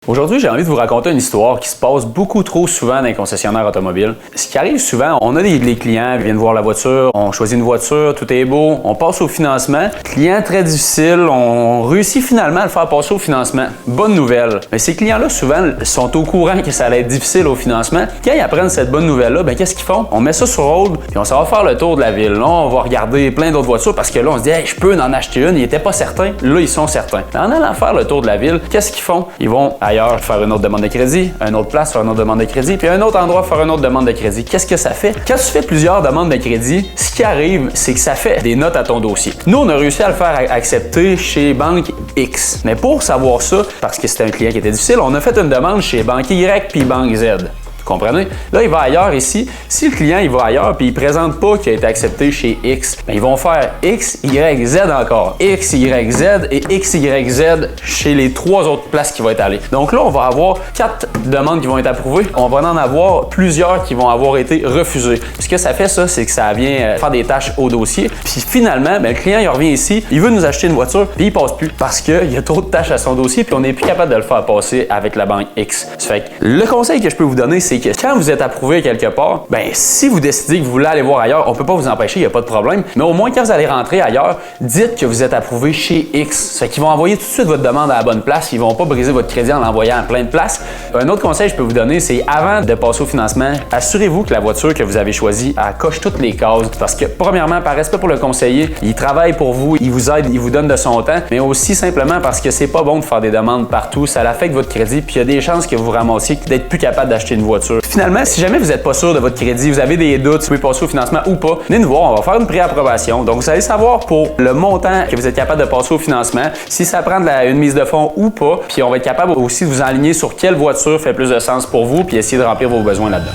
Aujourd'hui, j'ai envie de vous raconter une histoire qui se passe beaucoup trop souvent dans les concessionnaires automobiles. Ce qui arrive souvent, on a des clients qui viennent voir la voiture, on choisit une voiture, tout est beau, on passe au financement. Client très difficile, on réussit finalement à le faire passer au financement. Bonne nouvelle. Mais ces clients-là, souvent, sont au courant que ça allait être difficile au financement. Quand ils apprennent cette bonne nouvelle-là, qu'est-ce qu'ils font? On met ça sur hold, puis on s'en va faire le tour de la ville. Là, on va regarder plein d'autres voitures parce que là, on se dit, hey, je peux en acheter une. Ils n'étaient pas certains. Là, ils sont certains. En allant faire le tour de la ville, qu'est-ce qu'ils font? Ils vont ailleurs faire une autre demande de crédit, une autre place faire une autre demande de crédit, puis un autre endroit faire une autre demande de crédit. Qu'est-ce que ça fait? Quand tu fais plusieurs demandes de crédit, ce qui arrive, c'est que ça fait des notes à ton dossier. Nous, on a réussi à le faire accepter chez Banque X. Mais pour savoir ça, parce que c'était un client qui était difficile, on a fait une demande chez Banque Y puis Banque Z. Comprenez? Là, il va ailleurs ici. Si le client il va ailleurs puis il ne présente pas qu'il a été accepté chez X, ils vont faire X, Y, Z encore. X, Y, Z et X, Y, Z chez les trois autres places qui vont être allées. Donc là, on va avoir 4 demandes qui vont être approuvées. On va en avoir plusieurs qui vont avoir été refusées. Ce que ça fait, ça, c'est que ça vient faire des tâches au dossier. Puis finalement, le client, il revient ici, il veut nous acheter une voiture, puis il passe plus parce qu'il y a trop de tâches à son dossier, puis on n'est plus capable de le faire passer avec la banque X. Ça fait que le conseil que je peux vous donner, c'est que quand vous êtes approuvé quelque part, si vous décidez que vous voulez aller voir ailleurs, on ne peut pas vous empêcher, il n'y a pas de problème. Mais au moins, quand vous allez rentrer ailleurs, dites que vous êtes approuvé chez X. Ça fait qu'ils vont envoyer tout de suite votre demande à la bonne place. Ils ne vont pas briser votre crédit en l'envoyant à plein de places. Un autre conseil que je peux vous donner, c'est avant de passer au financement, assurez-vous que la voiture que vous avez choisie, elle coche toutes les cases. Parce que, premièrement, par respect pour le conseiller, il travaille pour vous, il vous aide, il vous donne de son temps, mais aussi simplement parce que c'est pas bon de faire des demandes partout. Ça affecte votre crédit, puis il y a des chances que vous ramassiez d'être plus capable d'acheter une voiture. Finalement, si jamais vous n'êtes pas sûr de votre crédit, vous avez des doutes, si vous pouvez passer au financement ou pas, venez nous voir, on va faire une préapprobation. Donc, vous allez savoir pour le montant que vous êtes capable de passer au financement, si ça prend une mise de fonds ou pas, puis on va être capable aussi de vous aligner sur quelle voiture fait plus de sens pour vous, puis essayer de remplir vos besoins là-dedans.